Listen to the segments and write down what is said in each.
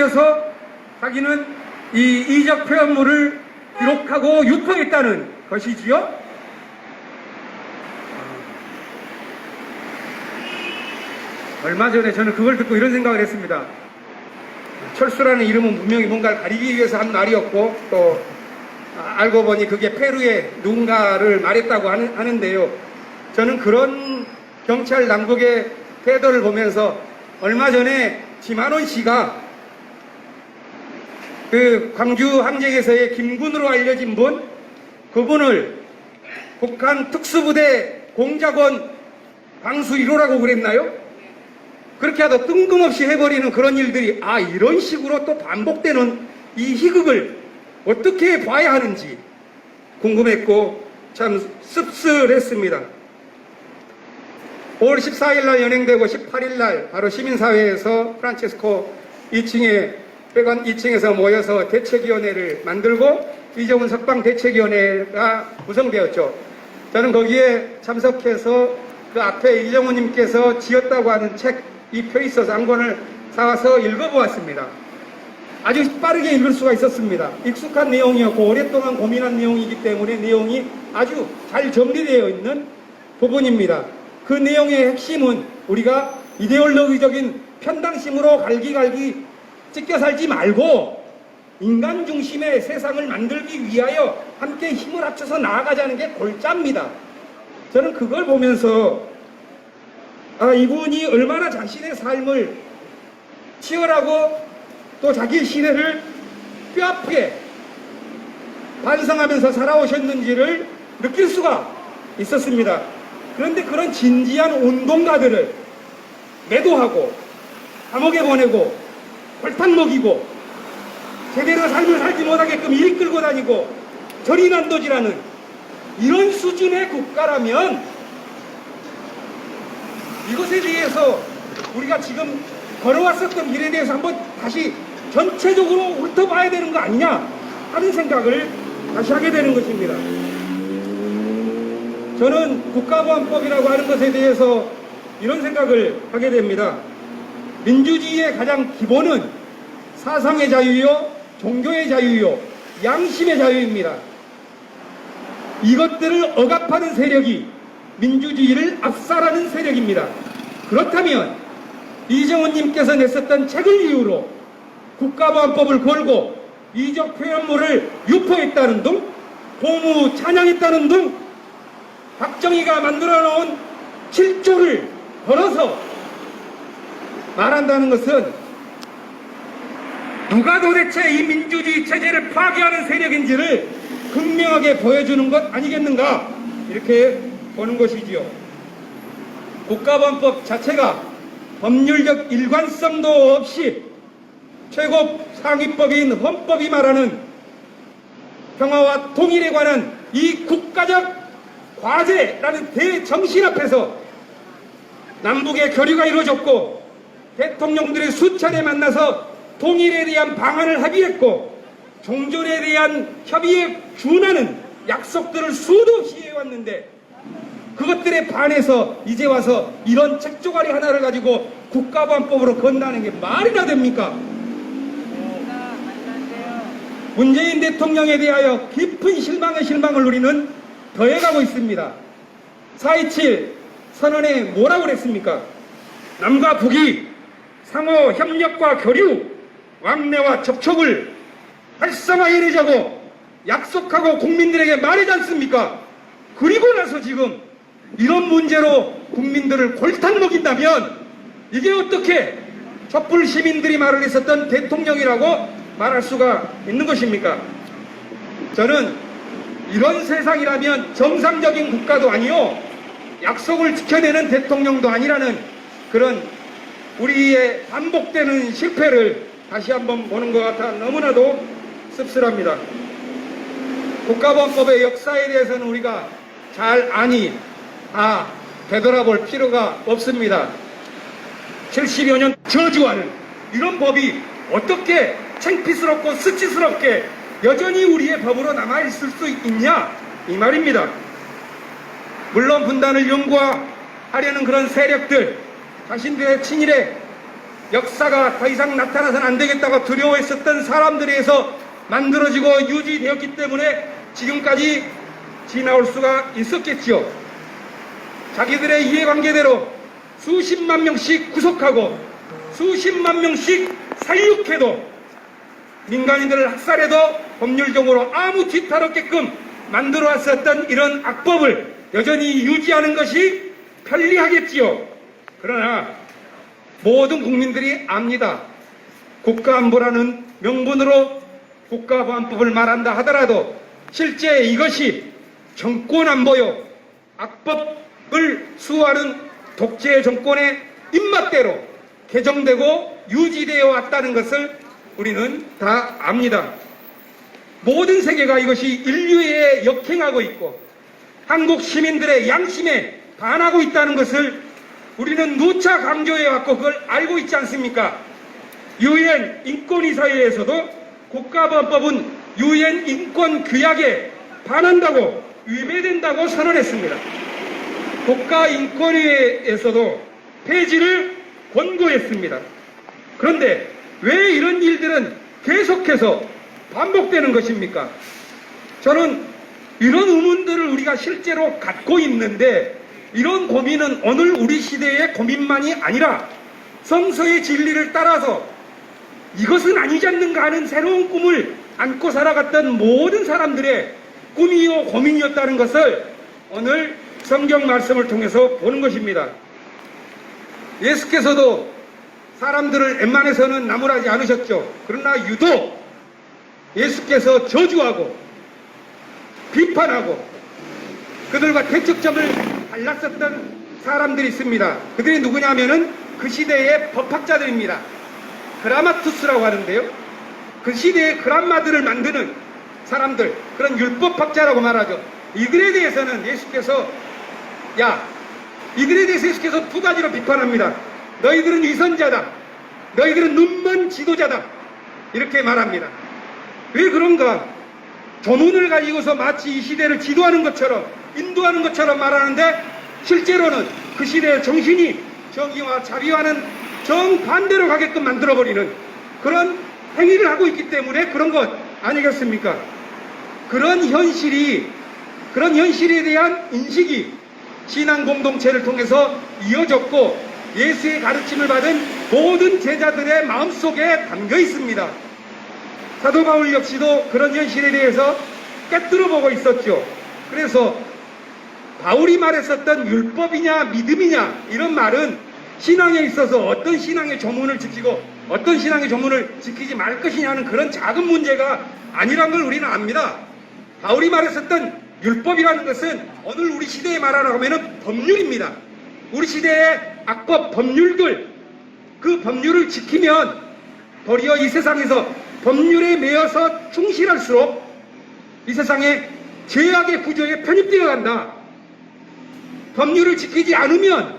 이어서 자기는 이 이적 표현물을 기록하고 유포했다는 것이지요. 얼마 전에 저는 그걸 듣고 이런 생각을 했습니다. 철수라는 이름은 분명히 뭔가를 가리기 위해서 한 말이었고, 또 알고 보니 그게 페루의 누군가를 말했다고 하는데요. 저는 그런 경찰 당국의 태도를 보면서 얼마 전에 지만원 씨가 그 광주 항쟁에서의 김군으로 알려진 분, 그분을 북한 특수부대 공작원 방수 1호라고 그랬나요? 그렇게 하다 뜬금없이 해버리는 그런 일들이 이런 식으로 또 반복되는 이 희극을 어떻게 봐야 하는지 궁금했고 참 씁쓸했습니다. 5월 14일날 연행되고 18일날 바로 시민사회에서 프란체스코 2층에 백원 2층에서 모여서 대책위원회를 만들고 이정훈 석방대책위원회가 구성되었죠. 저는 거기에 참석해서 그 앞에 이정훈님께서 지었다고 하는 책 이 표 있어서 한 권을 사와서 읽어보았습니다. 아주 빠르게 읽을 수가 있었습니다. 익숙한 내용이었고 오랫동안 고민한 내용이기 때문에 내용이 아주 잘 정리되어 있는 부분입니다. 그 내용의 핵심은 우리가 이데올로기적인 편당심으로 갈기갈기 찢겨 살지 말고 인간 중심의 세상을 만들기 위하여 함께 힘을 합쳐서 나아가자는 게 골자입니다. 저는 그걸 보면서 이분이 얼마나 자신의 삶을 치열하고 또 자기 시대를 뼈아프게 반성하면서 살아오셨는지를 느낄 수가 있었습니다. 그런데 그런 진지한 운동가들을 매도하고 감옥에 보내고 골탕 먹이고 제대로 삶을 살지 못하게끔 일 끌고 다니고 저리 난도질하는 이런 수준의 국가라면 이것에 대해서 우리가 지금 걸어왔었던 일에 대해서 한번 다시 전체적으로 훑어봐야 되는 거 아니냐 하는 생각을 다시 하게 되는 것입니다. 저는 국가보안법이라고 하는 것에 대해서 이런 생각을 하게 됩니다. 민주주의의 가장 기본은 사상의 자유요, 종교의 자유요, 양심의 자유입니다. 이것들을 억압하는 세력이 민주주의를 압살하는 세력입니다. 그렇다면 이정훈님께서 냈었던 책을 이유로 국가보안법을 걸고 이적 표현물을 유포했다는 등 고무 찬양했다는 등 박정희가 만들어 놓은 7조를 걸어서 말한다는 것은 누가 도대체 이 민주주의 체제를 파괴하는 세력인지를 극명하게 보여주는 것 아니겠는가, 이렇게 보는 것이지요. 국가보안법 자체가 법률적 일관성도 없이 최고 상위법인 헌법이 말하는 평화와 통일에 관한 이 국가적 과제라는 대정신 앞에서 남북의 교류가 이루어졌고 대통령들의 수차례 만나서 통일에 대한 방안을 합의했고 종전에 대한 협의에 준하는 약속들을 수도 없이 해왔는데 그것들에 반해서 이제 와서 이런 책조가리 하나를 가지고 국가보안법으로 건다는 게 말이나 됩니까? 문재인 대통령에 대하여 깊은 실망의 실망을 우리는 더해가고 있습니다. 4.27 선언에 뭐라고 그랬습니까? 남과 북이 상호 협력과 교류, 왕래와 접촉을 활성화해내자고 약속하고 국민들에게 말하지 않습니까? 그리고 나서 지금 이런 문제로 국민들을 골탕 먹인다면 이게 어떻게 촛불 시민들이 말을 했었던 대통령이라고 말할 수가 있는 것입니까? 저는 이런 세상이라면 정상적인 국가도 아니요 약속을 지켜내는 대통령도 아니라는 그런 우리의 반복되는 실패를 다시 한번 보는 것 같아 너무나도 씁쓸합니다. 국가보안법의 역사에 대해서는 우리가 잘 아니 되돌아볼 필요가 없습니다. 70여 년 저주하는 이런 법이 어떻게 창피스럽고 수치스럽게 여전히 우리의 법으로 남아있을 수 있냐 이 말입니다. 물론 분단을 연구하려는 그런 세력들, 자신들의 친일에 역사가 더 이상 나타나서는 안 되겠다고 두려워했었던 사람들에 의해서 만들어지고 유지되었기 때문에 지금까지 지나올 수가 있었겠지요. 자기들의 이해관계대로 수십만 명씩 구속하고 수십만 명씩 살육해도 민간인들을 학살해도 법률적으로 아무 뒤탈 없게끔 만들어 왔었던 이런 악법을 여전히 유지하는 것이 편리하겠지요. 그러나 모든 국민들이 압니다. 국가안보라는 명분으로 국가보안법을 말한다 하더라도 실제 이것이 정권안보요 악법을 수호하는 독재 정권의 입맛대로 개정되고 유지되어 왔다는 것을 우리는 다 압니다. 모든 세계가 이것이 인류에 역행하고 있고 한국 시민들의 양심에 반하고 있다는 것을 우리는 누차 강조해왔고 그걸 알고 있지 않습니까? 유엔 인권이사회에서도 국가보안법은 유엔 인권규약에 반한다고 위배된다고 선언했습니다. 국가인권위에서도 폐지를 권고했습니다. 그런데 왜 이런 일들은 계속해서 반복되는 것입니까? 저는 이런 의문들을 우리가 실제로 갖고 있는데 이런 고민은 오늘 우리 시대의 고민만이 아니라 성서의 진리를 따라서 이것은 아니지 않는가 하는 새로운 꿈을 안고 살아갔던 모든 사람들의 꿈이요 고민이었다는 것을 오늘 성경 말씀을 통해서 보는 것입니다. 예수께서도 사람들을 웬만해서는 나무라지 않으셨죠. 그러나 유독 예수께서 저주하고 비판하고 그들과 대척점을 갈랐었던 사람들이 있습니다. 그들이 누구냐면은 그 시대의 법학자들입니다. 그라마투스라고 하는데요. 그 시대의 그람마들을 만드는 사람들, 그런 율법학자라고 말하죠. 이들에 대해서는 예수께서 이들에 대해서 예수께서 두 가지로 비판합니다. 너희들은 위선자다. 너희들은 눈먼 지도자다. 이렇게 말합니다. 왜 그런가? 조문을 가지고서 마치 이 시대를 지도하는 것처럼 인도하는 것처럼 말하는데 실제로는 그 시대의 정신이 정의와 자비와는 정반대로 가게끔 만들어버리는 그런 행위를 하고 있기 때문에 그런 것 아니겠습니까? 그런 현실에 대한 인식이 신앙 공동체를 통해서 이어졌고 예수의 가르침을 받은 모든 제자들의 마음속에 담겨 있습니다. 사도 바울 역시도 그런 현실에 대해서 깨뜨려보고 있었죠. 그래서 바울이 말했었던 율법이냐 믿음이냐 이런 말은 신앙에 있어서 어떤 신앙의 조문을 지키고 어떤 신앙의 조문을 지키지 말 것이냐는 그런 작은 문제가 아니란 걸 우리는 압니다. 바울이 말했었던 율법이라는 것은 오늘 우리 시대에 말하라고 하면 법률입니다. 우리 시대의 악법, 법률들, 그 법률을 지키면 도리어 이 세상에서 법률에 매여서 충실할수록 이 세상의 죄악의 구조에 편입되어 간다. 법률을 지키지 않으면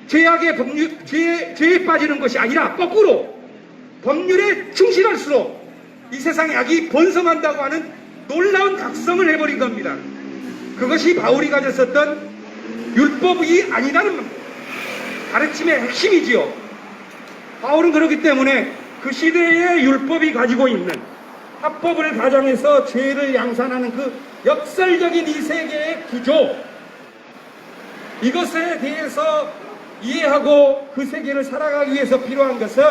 죄에 빠지는 것이 아니라 거꾸로 법률에 충실할수록 이 세상의 악이 번성한다고 하는 놀라운 각성을 해버린 겁니다. 그것이 바울이 가졌었던 율법이 아니라는 가르침의 핵심이지요. 바울은 그렇기 때문에 그 시대의 율법이 가지고 있는 합법을 가장해서 죄를 양산하는 그 역설적인 이 세계의 구조, 이것에 대해서 이해하고 그 세계를 살아가기 위해서 필요한 것은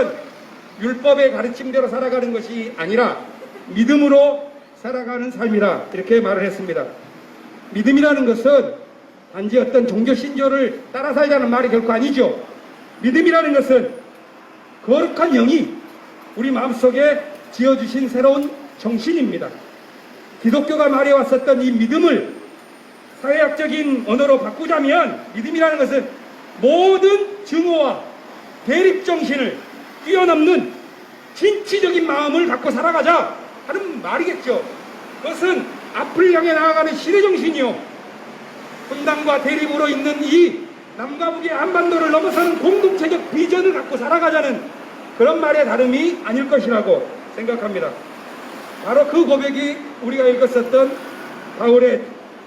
율법의 가르침대로 살아가는 것이 아니라 믿음으로 살아가는 삶이라 이렇게 말을 했습니다. 믿음이라는 것은 단지 어떤 종교 신조를 따라 살자는 말이 결코 아니죠. 믿음이라는 것은 거룩한 영이 우리 마음속에 지어주신 새로운 정신입니다. 기독교가 말해왔었던 이 믿음을 사회학적인 언어로 바꾸자면 믿음이라는 것은 모든 증오와 대립정신을 뛰어넘는 진취적인 마음을 갖고 살아가자 하는 말이겠죠. 그것은 앞을 향해 나아가는 신의 정신이요, 분단과 대립으로 있는 이 남과 북의 한반도를 넘어서는 공동체적 비전을 갖고 살아가자는 그런 말의 다름이 아닐 것이라고 생각합니다. 바로 그 고백이 우리가 읽었었던 바울의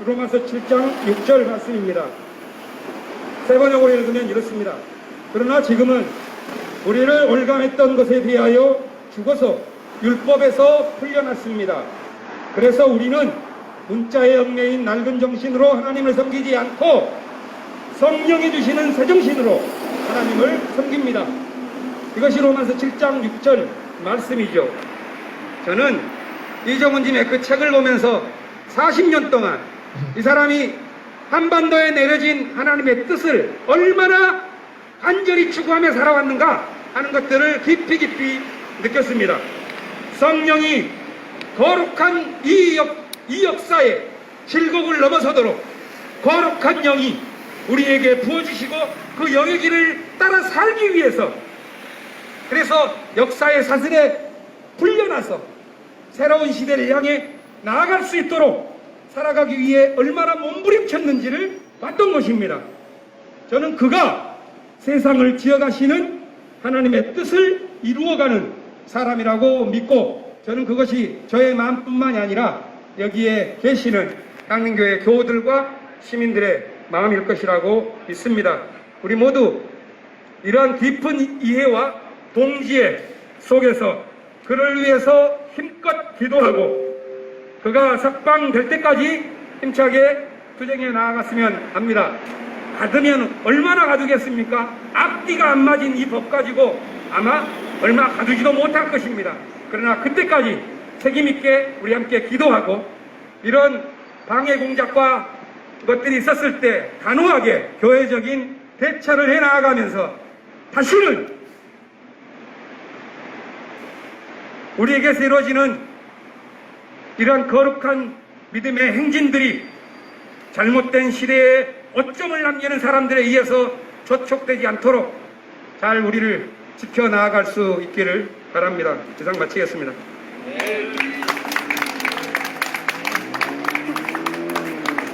로마서 7장 6절 말씀입니다. 세 번역으로 읽으면 이렇습니다. 그러나 지금은 우리를 올감했던 것에 대하여 죽어서 율법에서 풀려났습니다. 그래서 우리는 문자의 얽매인 낡은 정신으로 하나님을 섬기지 않고 성령이 주시는 새 정신으로 하나님을 섬깁니다. 이것이 로마서 7장 6절 말씀이죠. 저는 이정훈님의 그 책을 보면서 40년 동안 이 사람이 한반도에 내려진 하나님의 뜻을 얼마나 간절히 추구하며 살아왔는가 하는 것들을 깊이 느꼈습니다. 성령이 거룩한 이 역사에 질곡을 넘어서도록 거룩한 영이 우리에게 부어주시고 그 영의 길을 따라 살기 위해서, 그래서 역사의 사슬에 풀려나서 새로운 시대를 향해 나아갈 수 있도록 살아가기 위해 얼마나 몸부림쳤는지를 봤던 것입니다. 저는 그가 세상을 지어가시는 하나님의 뜻을 이루어가는 사람이라고 믿고, 저는 그것이 저의 마음뿐만이 아니라 여기에 계시는 강릉교회 교우들과 시민들의 마음일 것이라고 믿습니다. 우리 모두 이러한 깊은 이해와 동지애 속에서 그를 위해서 힘껏 기도하고 그가 석방될 때까지 힘차게 투쟁해 나아갔으면 합니다. 가두면 얼마나 가두겠습니까? 앞뒤가 안 맞은 이 법 가지고 아마 얼마 가두지도 못할 것입니다. 그러나 그때까지 책임있게 우리 함께 기도하고 이런 방해 공작과 것들이 있었을 때 단호하게 교회적인 대처를 해 나아가면서 다시는 우리에게서 이루어지는 이러한 거룩한 믿음의 행진들이 잘못된 시대에 오점을 남기는 사람들에 의해서 저촉되지 않도록 잘 우리를 지켜나갈 수 있기를 바랍니다. 이상 마치겠습니다.